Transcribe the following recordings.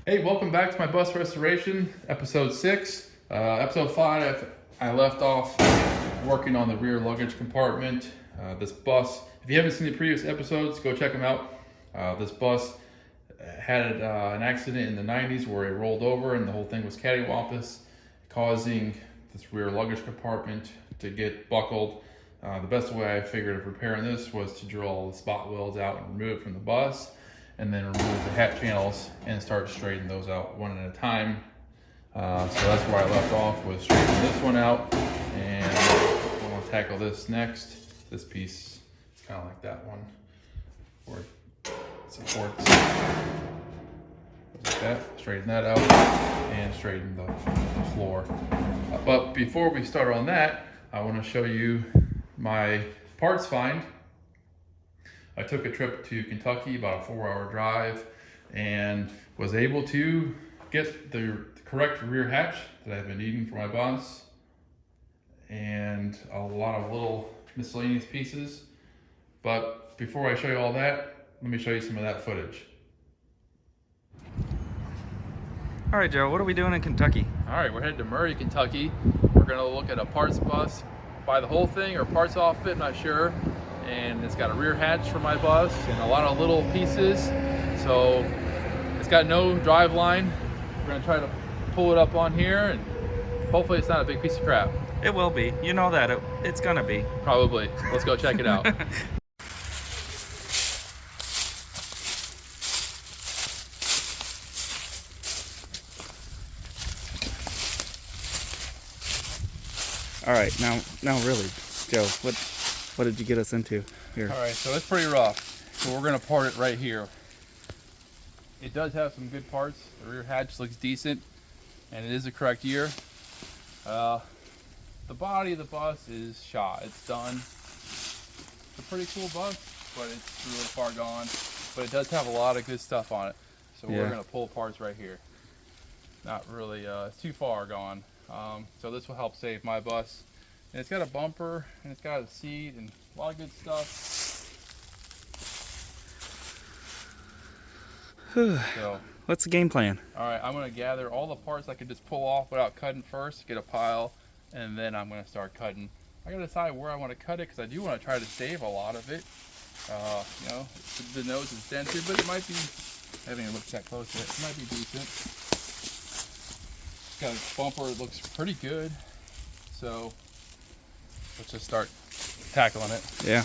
Hey, welcome back to my bus restoration, episode 6. Episode 5, I left off working on the rear luggage compartment. This bus, if you haven't seen the previous episodes, go check them out. This bus had an accident in the 90s where it rolled over and the whole thing was cattywampus, causing this rear luggage compartment to get buckled. The best way I figured of repairing this was to drill all the spot welds out and remove it from the bus, and then remove the hat channels and start straightening those out one at a time. So that's where I left off, was straightening this one out, and I'm going to tackle this next. This piece is kind of like that one, where it supports like that. Straighten that out and straighten the floor. But before we start on that, I want to show you my parts find. I took a trip to Kentucky, about a 4-hour drive, and was able to get the correct rear hatch that I've been needing for my bus, and a lot of little miscellaneous pieces. But before I show you all that, let me show you some of that footage. All right, Joe, what are we doing in Kentucky? All right, we're headed to Murray, Kentucky. We're gonna look at a parts bus, buy the whole thing or parts off it, not sure. And it's got a rear hatch for my bus and a lot of little pieces. So it's got no drive line. We're gonna try to pull it up on here, and hopefully it's not a big piece of crap. It will be. You know that. It's gonna be. Probably. Let's go check it out. All right, now really, Joe, what did you get us into here? All right, so it's pretty rough. So we're gonna part it right here. It does have some good parts. The rear hatch looks decent, and it is the correct year. The body of the bus is shot. It's done. It's a pretty cool bus, but it's really far gone. But it does have a lot of good stuff on it. So we're gonna pull parts right here. Not really, it's too far gone. So this will help save my bus. And it's got a bumper, and it's got a seat, and a lot of good stuff. So, what's the game plan? all right, I'm gonna gather all the parts I could just pull off without cutting first, get a pile, and then I'm gonna start cutting. I gotta decide where I want to cut it, because I do want to try to save a lot of it. You know, the nose is dented, but it might be, I haven't even looked that close yet, it might be decent. It's got a bumper, it looks pretty good. So let's just start tackling it. Yeah,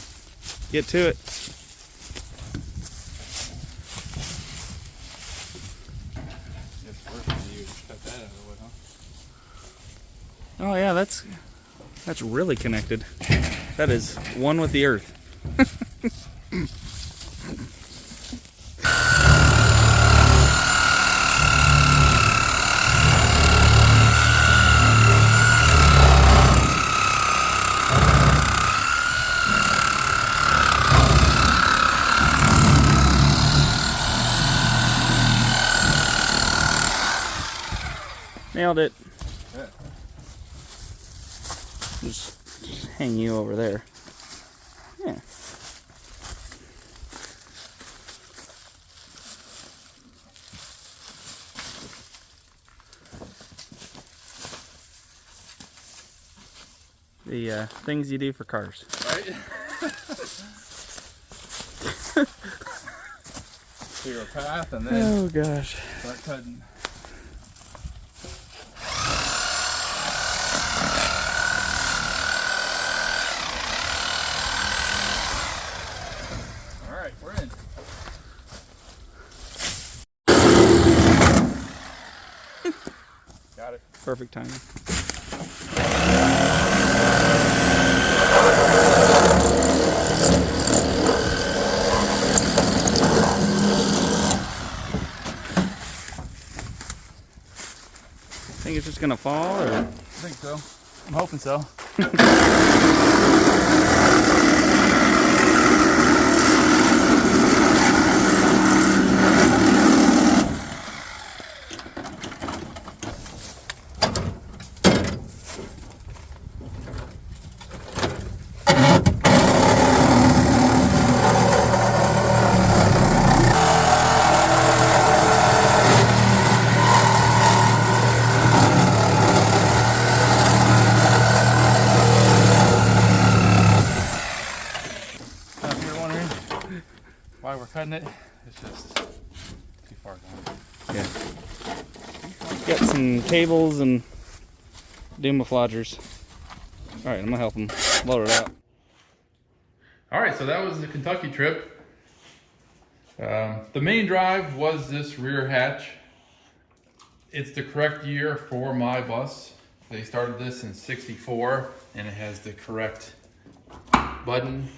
get to it. It's worse than you cut that out of the wood, huh? Oh yeah, that's really connected. That is one with the earth. Nailed it. Yeah. Just hang you over there. Yeah. The things you do for cars. Right? Clear a path and then Oh gosh. start cutting. All right, we're in. Got it. Perfect timing. Think it's just gonna fall, or? I think so. I'm hoping so. in it. It's just too far gone. Yeah. Got some cables and doomaflogers. All right, I'm gonna help him load it out. All right, so that was the Kentucky trip. The main drive was this rear hatch. It's the correct year for my bus. They started this in '64, and it has the correct button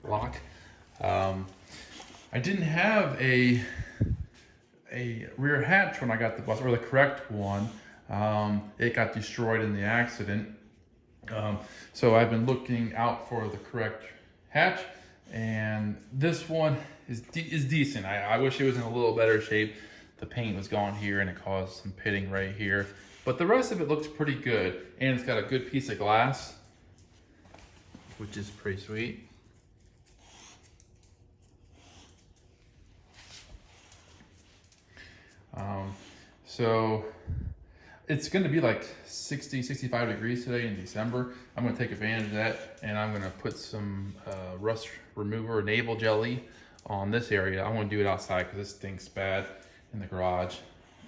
lock. I didn't have a rear hatch when I got the bus, or the correct one. It got destroyed in the accident. So I've been looking out for the correct hatch, and this one is decent. I wish it was in a little better shape. The paint was gone here and it caused some pitting right here, but the rest of it looks pretty good, and it's got a good piece of glass, which is pretty sweet. So it's going to be like 60, 65 degrees today in December. I'm going to take advantage of that, and I'm going to put some rust remover Navel jelly on this area. I'm going to do it outside because this stinks bad in the garage,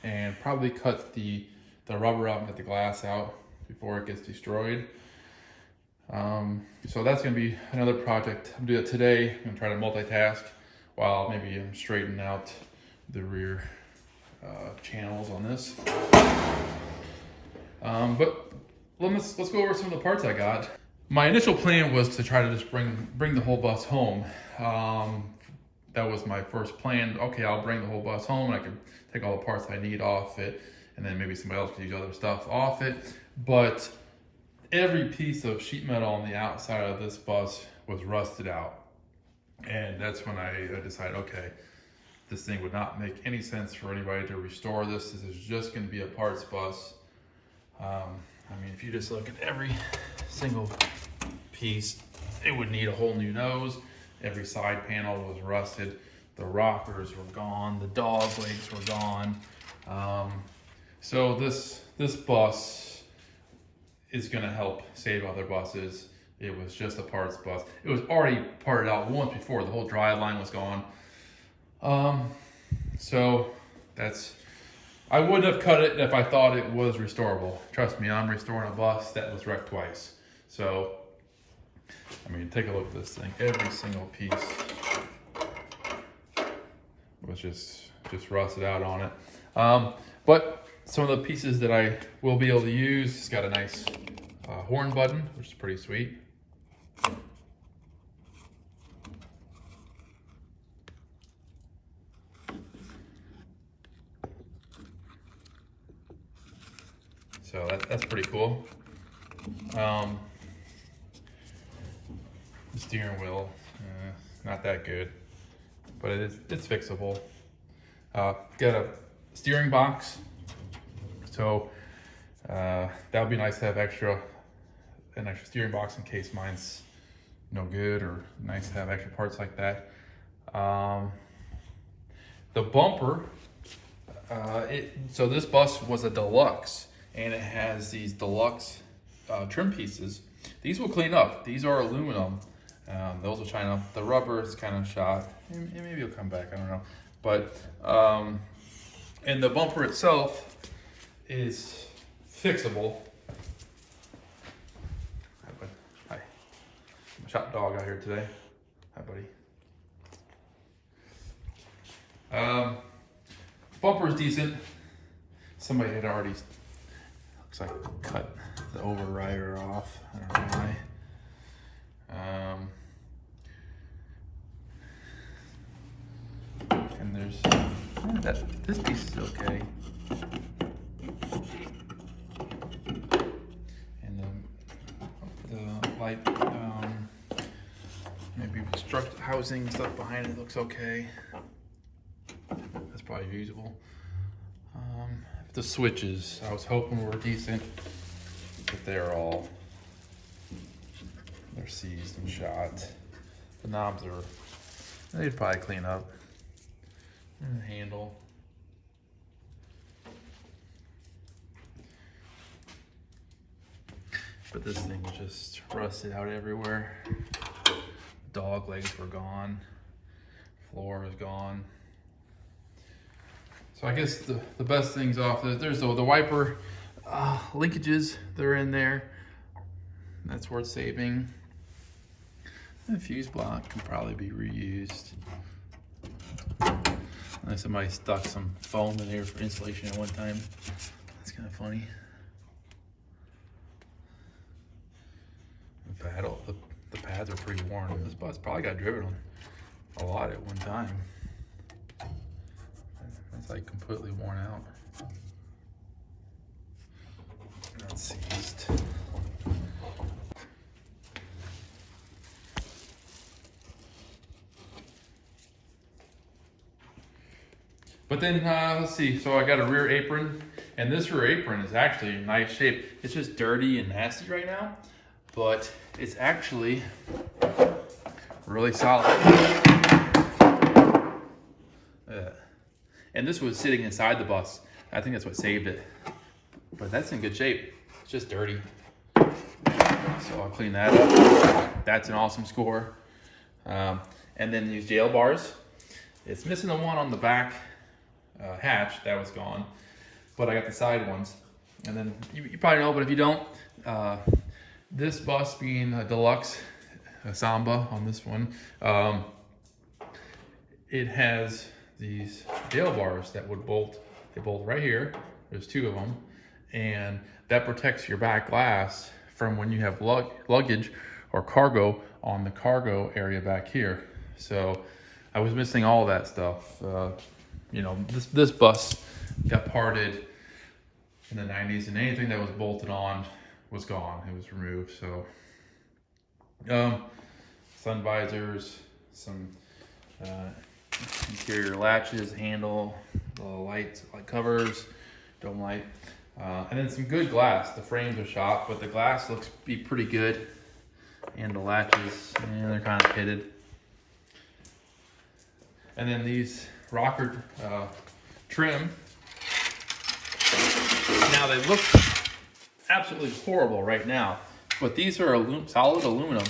and probably cut the rubber out and get the glass out before it gets destroyed. So that's going to be another project. I'm going to do it today. I'm going to try to multitask while maybe I'm straightening out the rear channels on this. But let's go over some of the parts I got. My initial plan was to try to just bring the whole bus home. That was my first plan. Okay, I'll bring the whole bus home, and I can take all the parts I need off it, and then maybe somebody else can use other stuff off it. But every piece of sheet metal on the outside of this bus was rusted out. And that's when I decided, okay, this thing would not make any sense for anybody to restore this. This is just going to be a parts bus. I mean, if you just look at every single piece, it would need a whole new nose. Every side panel was rusted. The rockers were gone. The dog legs were gone. So this bus is going to help save other buses. It was just a parts bus. It was already parted out once before. The whole drive line was gone. So I wouldn't have cut it if I thought it was restorable. Trust me, I'm restoring a bus that was wrecked twice. So, I mean, take a look at this thing. Every single piece was just rusted out on it. But some of the pieces that I will be able to use, it's got a nice horn button, which is pretty sweet. So that's pretty cool. The steering wheel, not that good, but it's fixable. Got a steering box, so that would be nice to have an extra steering box in case mine's no good, or nice to have extra parts like that. The bumper, so this bus was a deluxe, and it has these deluxe trim pieces. These will clean up. These are aluminum. Those will shine up. The rubber is kind of shot. Maybe it'll come back, I don't know. But, and the bumper itself is fixable. Hi, bud. Hi. I'm a shop dog out here today. Hi, buddy. Bumper is decent. Somebody had already, looks like, cut the overrider off. I don't know why. And there's this piece is okay. And the light, maybe structural housing stuff behind it looks okay. That's probably usable. The switches, I was hoping were decent, but they're seized and shot. The knobs they'd probably clean up. And the handle. But this thing was just rusted out everywhere. Dog legs were gone. floor is gone. So I guess the best things off, there's the wiper linkages, they're in there. That's worth saving. The fuse block can probably be reused. Unless somebody stuck some foam in here for insulation at one time. That's kind of funny. The pads are pretty worn. This bus probably got driven on a lot at one time. That's like completely worn out. That's seized. But then, let's see, so I got a rear apron, and this rear apron is actually in nice shape. It's just dirty and nasty right now, but it's actually really solid. And this was sitting inside the bus. I think that's what saved it. But that's in good shape. It's just dirty. So I'll clean that up. That's an awesome score. And then these jail bars. It's missing the one on the back hatch, that was gone. But I got the side ones. And then you probably know, but if you don't, this bus being a deluxe, a Samba on this one, it has these jail bars that would bolt. They bolt right here. There's two of them, and that protects your back glass from when you have luggage or cargo on the cargo area back here. So I was missing all that stuff. You know, this bus got parted in the 90s, and anything that was bolted on was gone. It was removed. So sun visors, some interior latches, handle, the lights, light covers, dome light, and then some good glass. The frames are shot, but the glass looks to be pretty good, and the latches, and they're kind of pitted. And then these rocker trim. Now they look absolutely horrible right now, but these are solid aluminum,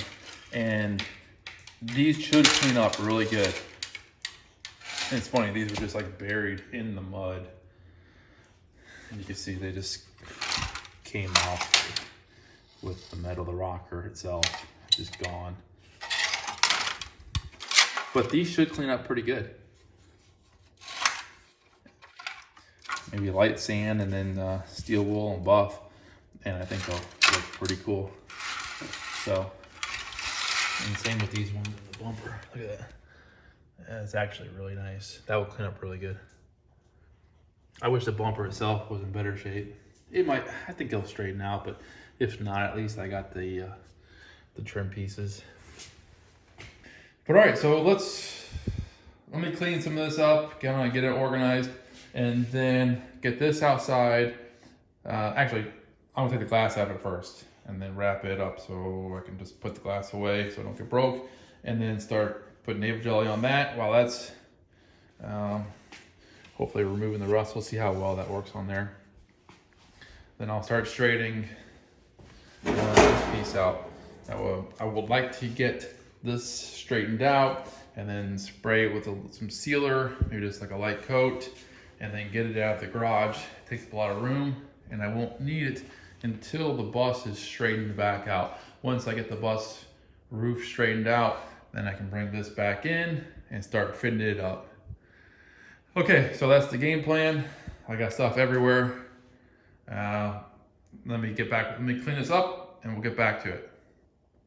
and these should clean up really good. And it's funny, these were just like buried in the mud. And you can see they just came off with the metal, the rocker itself, just gone. But these should clean up pretty good. Maybe light sand and then steel wool and buff, and I think they'll look pretty cool. So, and same with these ones in the bumper. Look at that. It's actually really nice. That will clean up really good. I wish the bumper itself was in better shape. It might, I think it'll straighten out, but if not, at least I got the trim pieces. But all right, so let me clean some of this up, kind of get it organized, and then get this outside. Actually, I'm gonna take the glass out of it first, and then wrap it up so I can just put the glass away so it don't get broke, and then start putting Navel jelly on that while that's hopefully removing the rust. We'll see how well that works on there. Then I'll start straightening this piece out. I would like to get this straightened out and then spray it with some sealer, maybe just like a light coat, and then get it out of the garage. It takes up a lot of room, and I won't need it until the bus is straightened back out. Once I get the bus roof straightened out, then I can bring this back in and start fitting it up. Okay, so that's the game plan. I got stuff everywhere. Let me clean this up and we'll get back to it.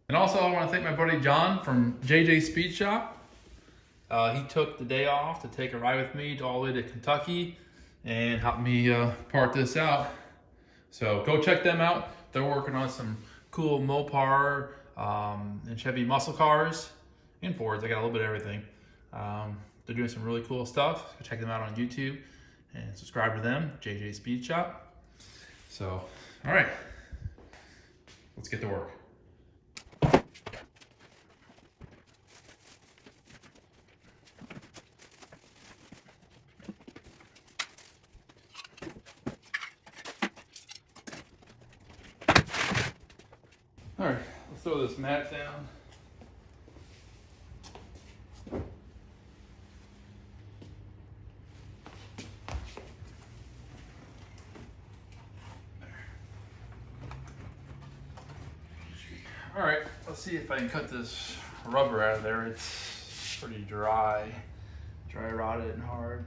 And also I want to thank my buddy John from JJ Speedshop. He took the day off to take a ride with me all the way to Kentucky and help me part this out. So go check them out. They're working on some cool Mopar and Chevy muscle cars and Fords. I got a little bit of everything. They're doing some really cool stuff. Go check them out on YouTube and subscribe to them, JJ Speed Shop. So, all right, let's get to work. All right, let's throw this mat down. right, let's see if I can cut this rubber out of there. It's pretty dry rotted and hard.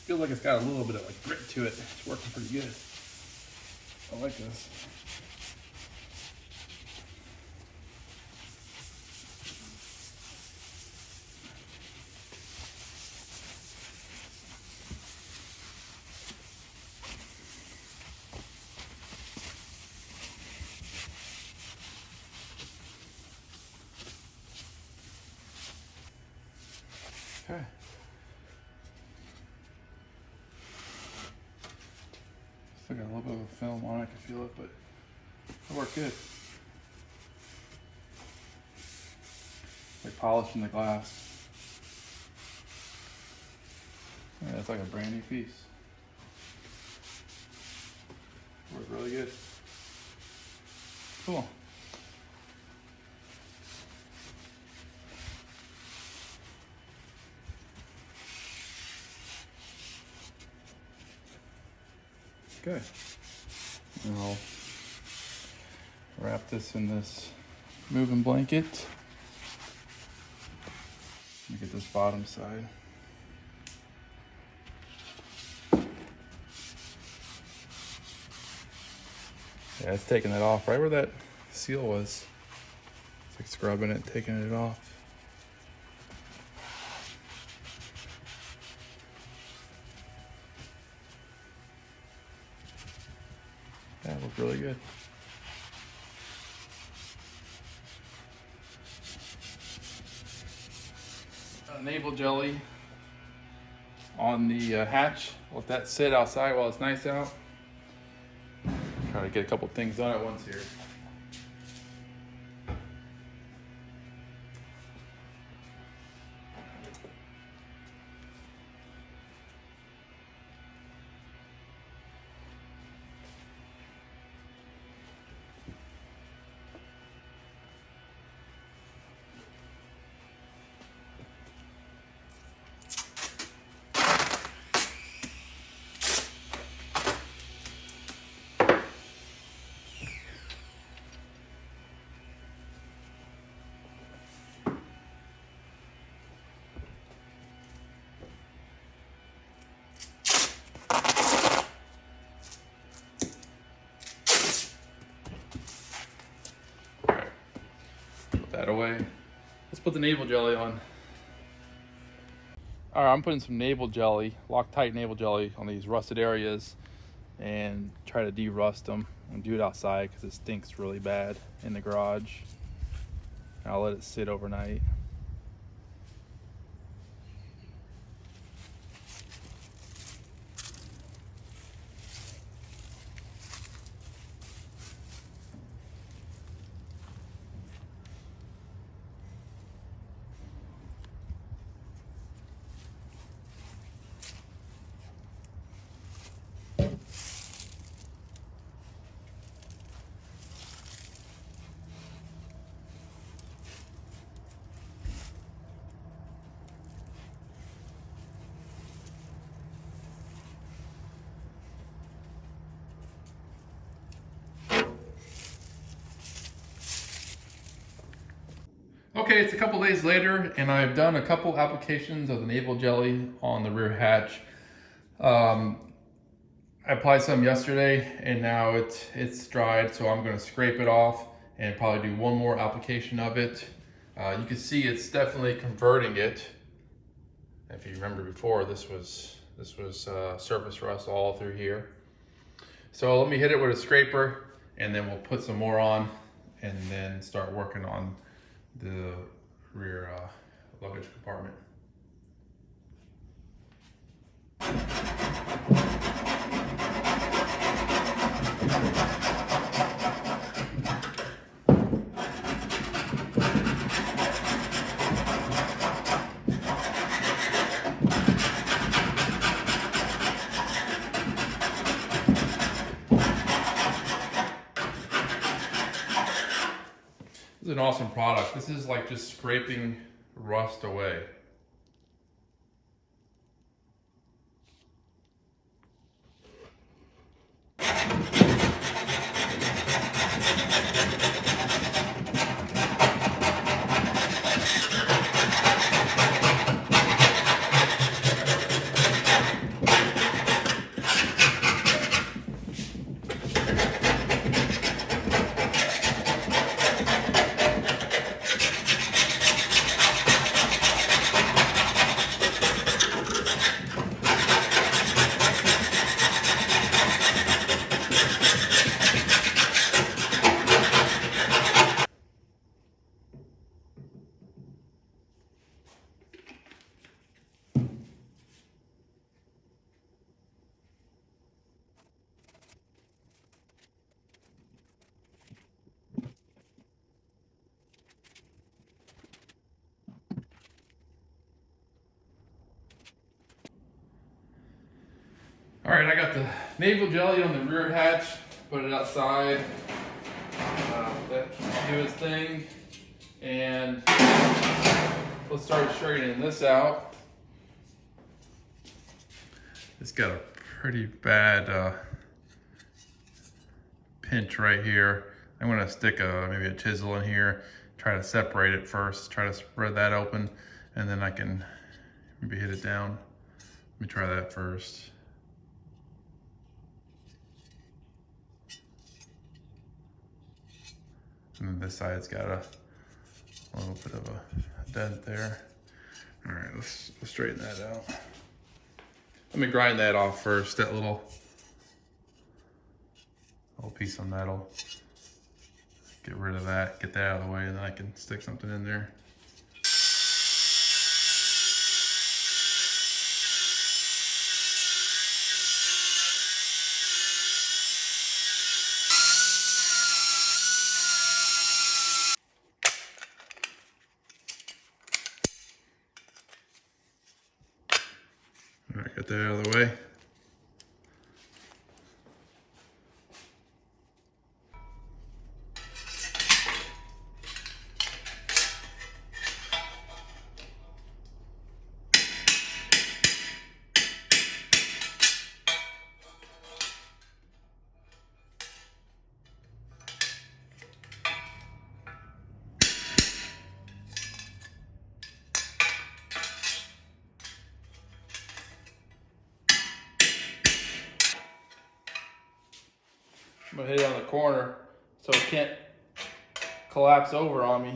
Feels like it's got a little bit of like grit to it. It's working pretty good. I like this. Okay. Still got a little bit of a film on it, I can feel it, but it worked good. Like polishing the glass. Yeah, it's like a brand new piece. Worked really good. Cool. Okay. And I'll wrap this in this moving blanket. Look at this bottom side. Yeah, it's taking it off right where that seal was. It's like scrubbing it, taking it off. That looked really good. Navel jelly on the hatch. Let that sit outside while it's nice out. Try to get a couple things done at once here. that away. Let's put the navel jelly on. All right, I'm putting some navel jelly, Loctite navel jelly on these rusted areas and try to de-rust them and do it outside because it stinks really bad in the garage. And I'll let it sit overnight. Okay, it's a couple days later, and I've done a couple applications of the navel jelly on the rear hatch. I applied some yesterday, and now it's dried, so I'm going to scrape it off and probably do one more application of it. You can see it's definitely converting it. If you remember before, this was surface rust all through here. So let me hit it with a scraper, and then we'll put some more on, and then start working on the rear luggage compartment. This is an awesome product. This is like just scraping rust away. All right, I got the navel jelly on the rear hatch, put it outside, let it do its thing, and let's start straightening this out. It's got a pretty bad pinch right here. I'm gonna stick maybe a chisel in here, try to separate it first, try to spread that open, and then I can maybe hit it down. Let me try that first. And then this side's got a little bit of a dent there. All right, let's straighten that out. Let me grind that off first, that little piece of metal. Get rid of that, get that out of the way, and then I can stick something in there. All right, get that out of the way. I'm gonna hit it on the corner so it can't collapse over on me.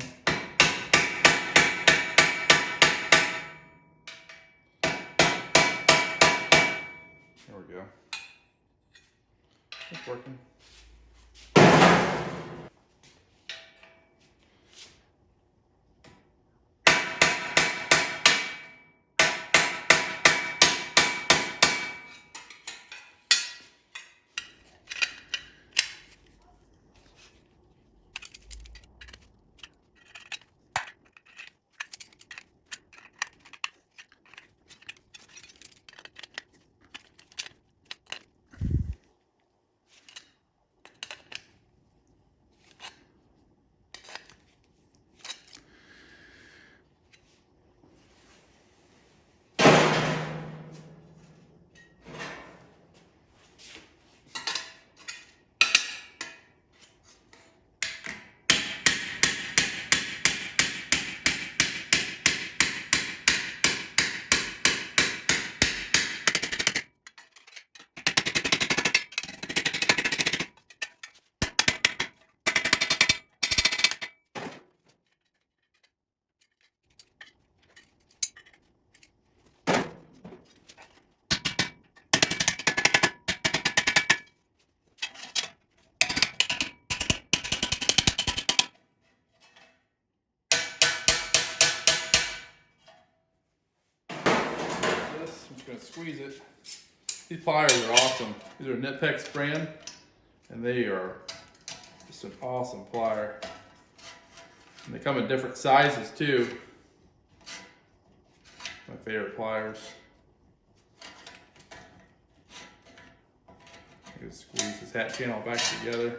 go. It's working. I'm just gonna squeeze it. These pliers are awesome. These are Knipx brand, and they are just an awesome plier. And they come in different sizes too. My favorite pliers. I'm gonna squeeze this hat channel back together.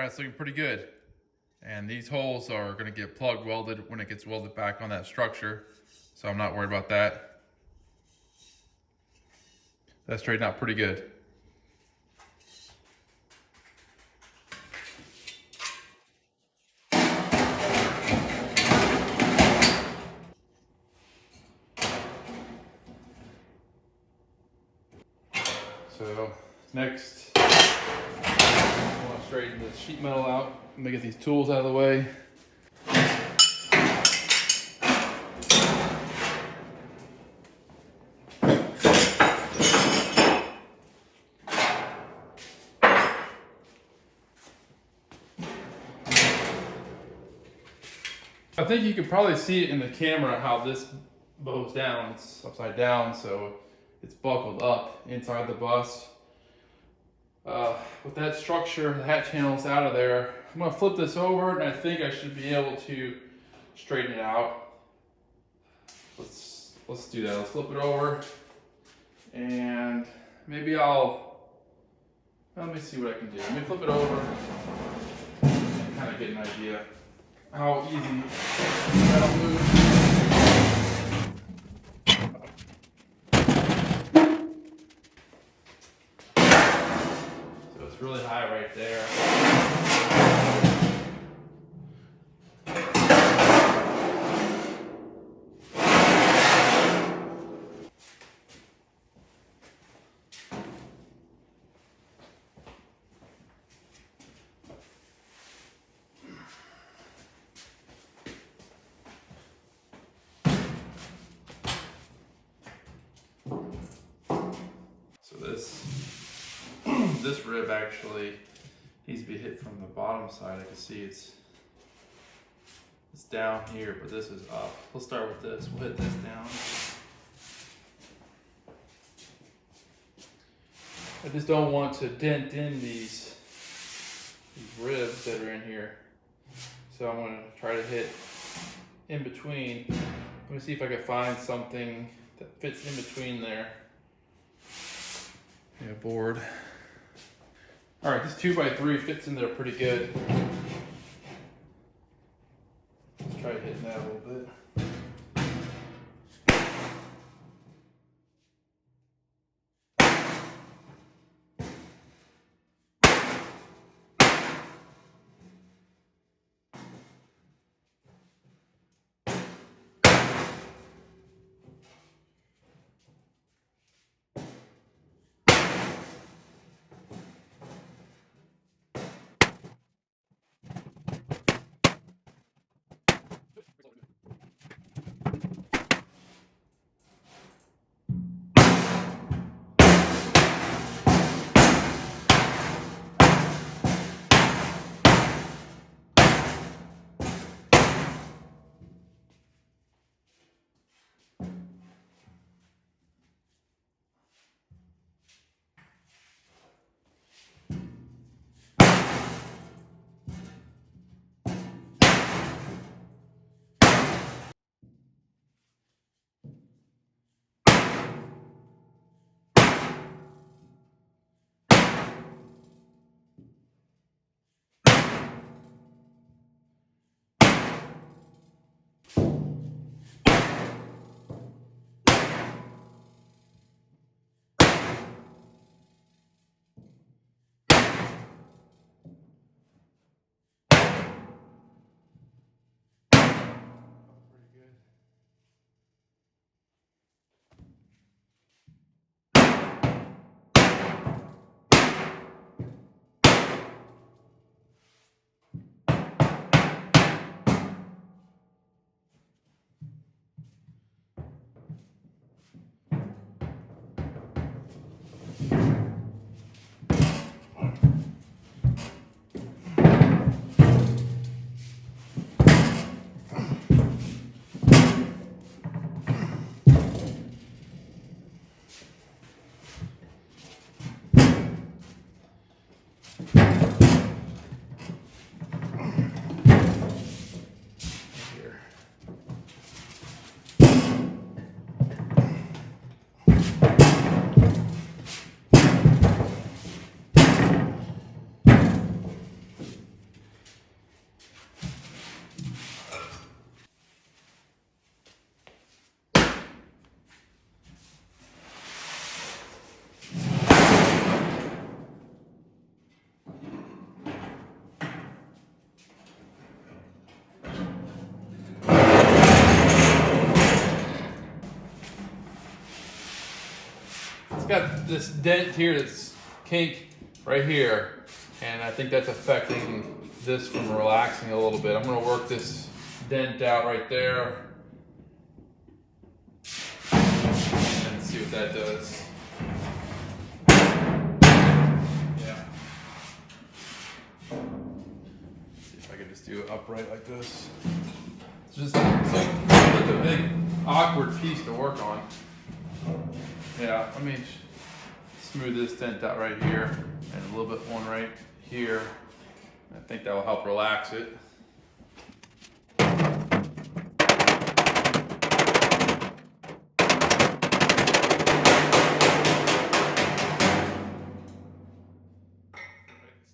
It's looking pretty good. And these holes are going to get plug welded when it gets welded back on that structure. So I'm not worried about that. That's straightened out pretty good. So next, I want to straighten the sheet metal out. I'm gonna get these tools out of the way. I think you could probably see it in the camera how this bows down. It's upside down, so it's buckled up inside the bus. With that structure, the hat channel's out of there. I'm gonna flip this over, and I think I should be able to straighten it out. Let's do that. Let's flip it over, and maybe let me see what I can do. Let me flip it over and kind of get an idea how easy that'll move. So it's really high right there. So this rib actually needs to be hit from the bottom side. I can see it's down here, but this is up. We'll start with this. We'll hit this down. I just don't want to dent in these ribs that are in here. So I'm going to try to hit in between. Let me see if I can find something that fits in between there. Yeah, board. All right, this 2x3 fits in there pretty good. Let's try hitting that a little bit. Got this dent here, this kink right here, and I think that's affecting this from relaxing a little bit. I'm going to work this dent out right there and see what that does. Yeah. See if I can just do it upright like this. It's a big awkward piece to work on. Yeah, let me smooth this dent out right here. and a little bit one right here. I think that will help relax it.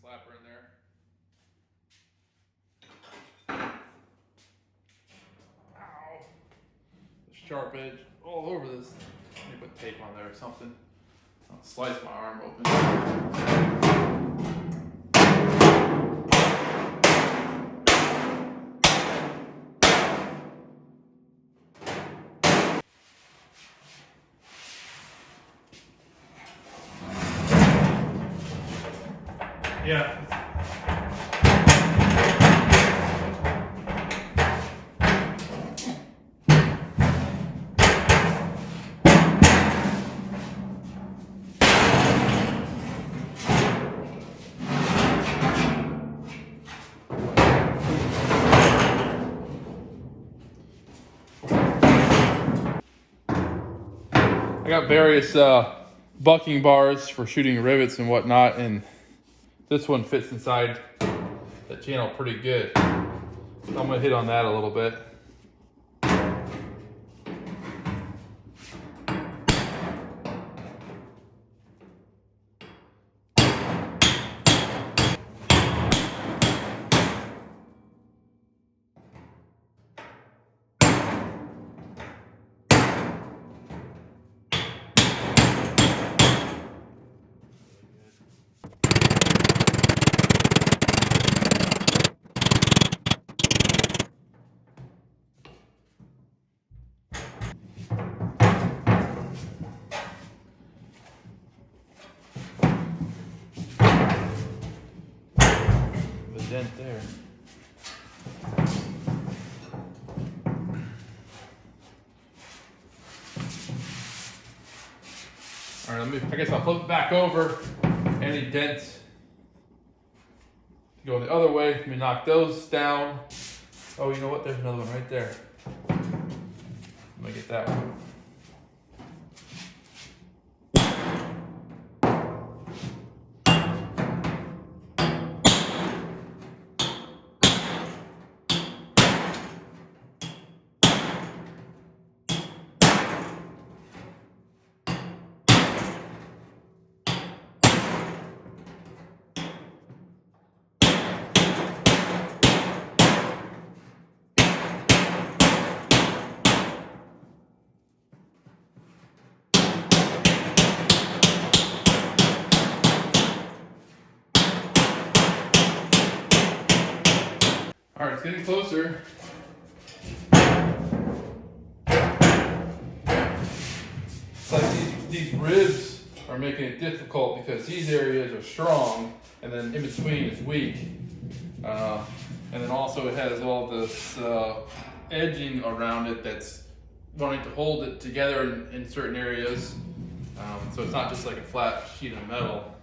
Slapper in there. Ow! The sharp edge all over this. Let me put tape on there or something. I'll slice my arm open. Yeah. I got various bucking bars for shooting rivets and whatnot, and this one fits inside the channel pretty good. So I'm gonna hit on that a little bit. Dent there. All right, I guess I'll flip it back over. Any dents go the other way. Let me knock those down. Oh, you know what? There's another one right there. Let me get that one. All right, it's getting closer. It's like these ribs are making it difficult because these areas are strong and then in between is weak. And then also it has all this edging around it that's wanting to hold it together in certain areas. So it's not just like a flat sheet of metal.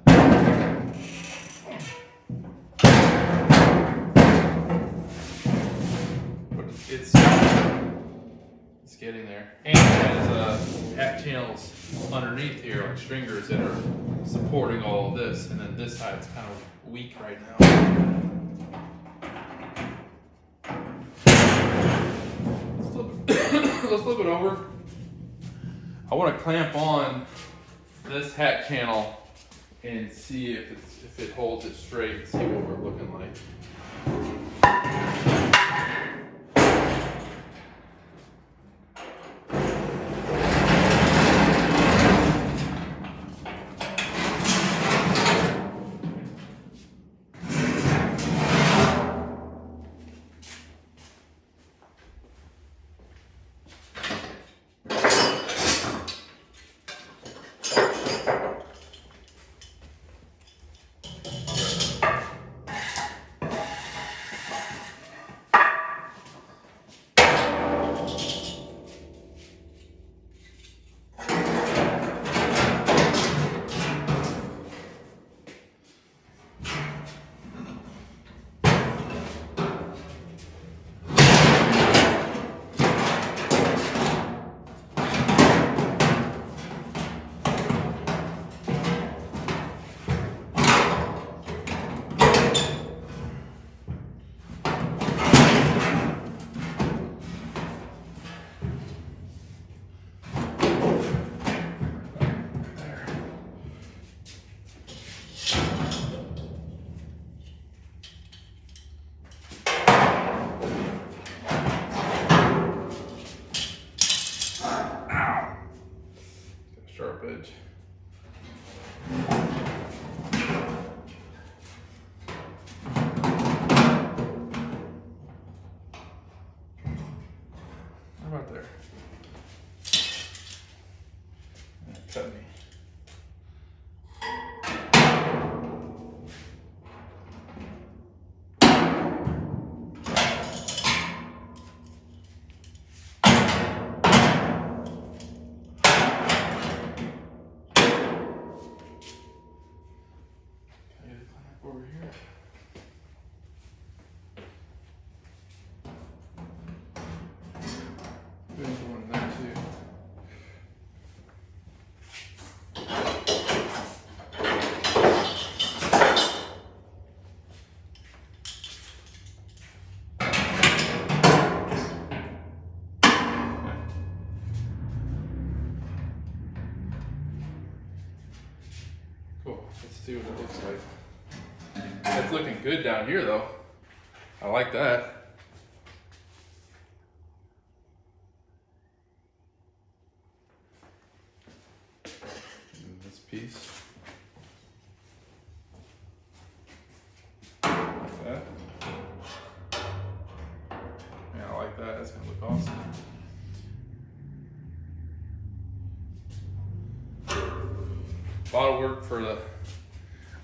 It's getting there. And it has hat channels underneath here, like stringers that are supporting all of this. And then this side's kind of weak right now. Let's flip it over. I want to clamp on this hat channel and see if it holds it straight and see what we're looking like. edge. How about there? Cut me. Over here. There's one there too. Cool. Let's see what it looks like. It's looking good down here though. I like that. And this piece. Like that. Yeah, I like that. That's gonna look awesome. A lot of work for the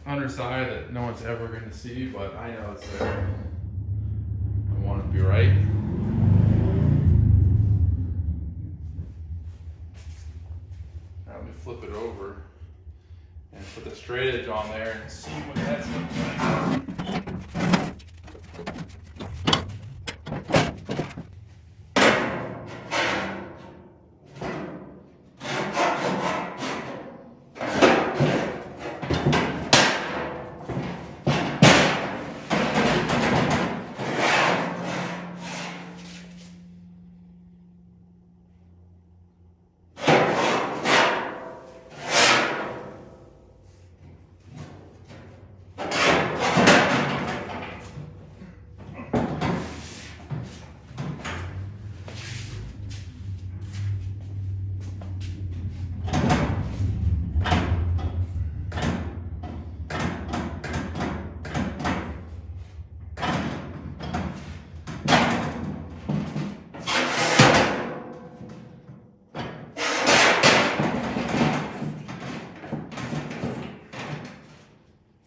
underside that no one's ever going to see, but I know it's there. I want it to be right. Now let me flip it over and put the straight edge on there and see what that's looking like.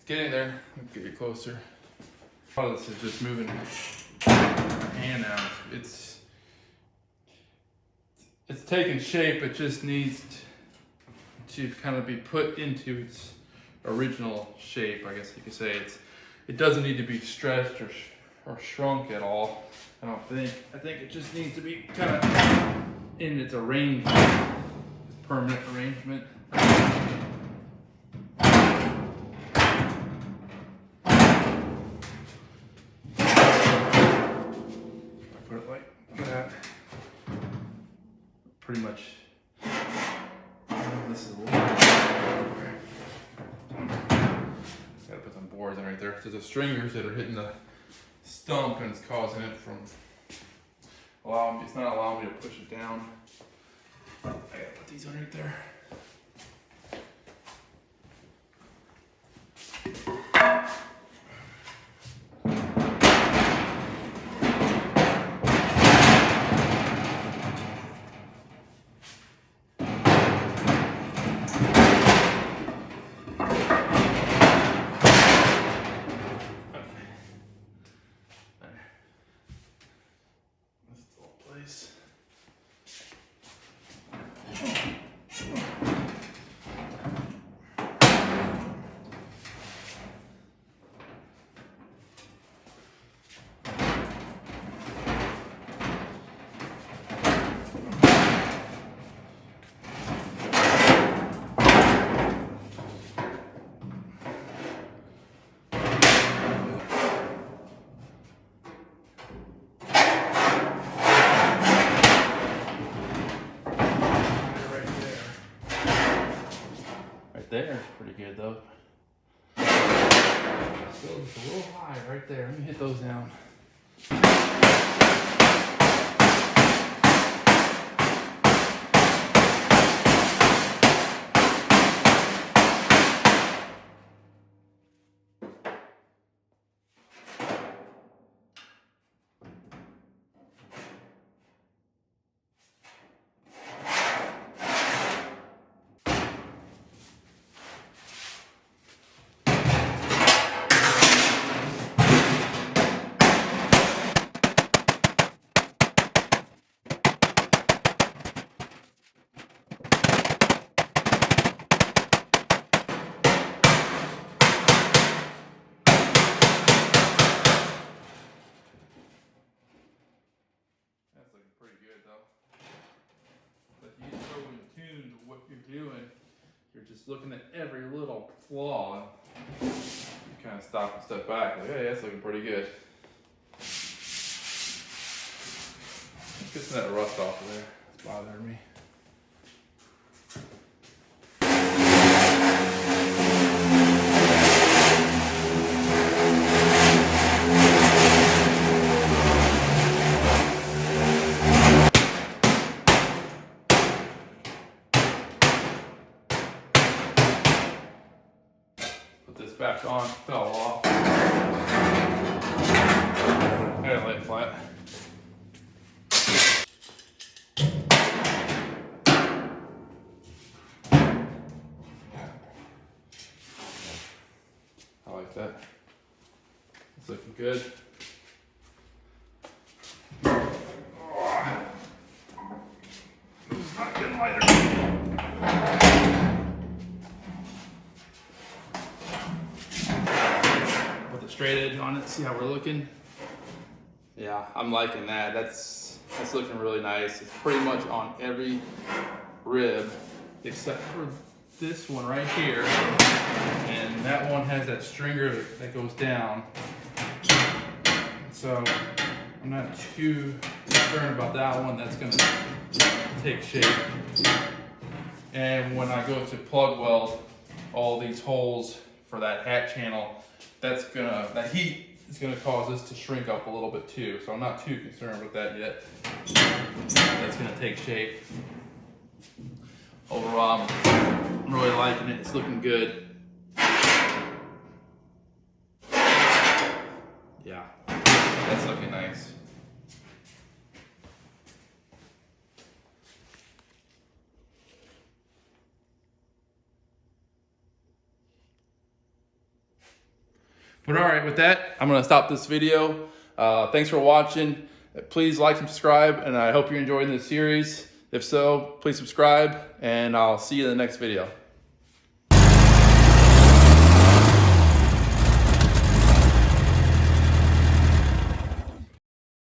Getting there. Let's get you closer. A lot of this is just moving hand out. It's taking shape. It just needs to kind of be put into its original shape, I guess you could say. It doesn't need to be stretched or shrunk at all. I don't think. I think it just needs to be kind of in its arrangement, its permanent arrangement. Pretty much, this is a little gotta put some boards in right there. So the stringers that are hitting the stump and it's causing it from it's not allowing me to push it down. I gotta put these on right there. There, pretty good though. Still just a little high right there. Let me hit those down. you're just looking at every little flaw, you kind of stop and step back. Like, hey, that's looking pretty good. Let's get some of that rust off of there. It's bothering me. Put this back on, fell off. I gotta lay it flat. I like that. It's looking good. It's not getting lighter. Put the straight edge on it, see how we're looking. Yeah, I'm liking that. That's looking really nice. It's pretty much on every rib except for this one right here, and that one has that stringer that goes down, so I'm not too concerned about that one. That's going to take shape. And when I go to plug weld all these holes for that hat channel, that heat is going to cause this to shrink up a little bit too, so I'm not too concerned with that yet. That's going to take shape. Overall, I'm really liking it. It's looking good. Yeah, that's looking nice. But all right, with that, I'm gonna stop this video. Thanks for watching. Please like and subscribe, and I hope you're enjoying this series. If so, please subscribe, and I'll see you in the next video.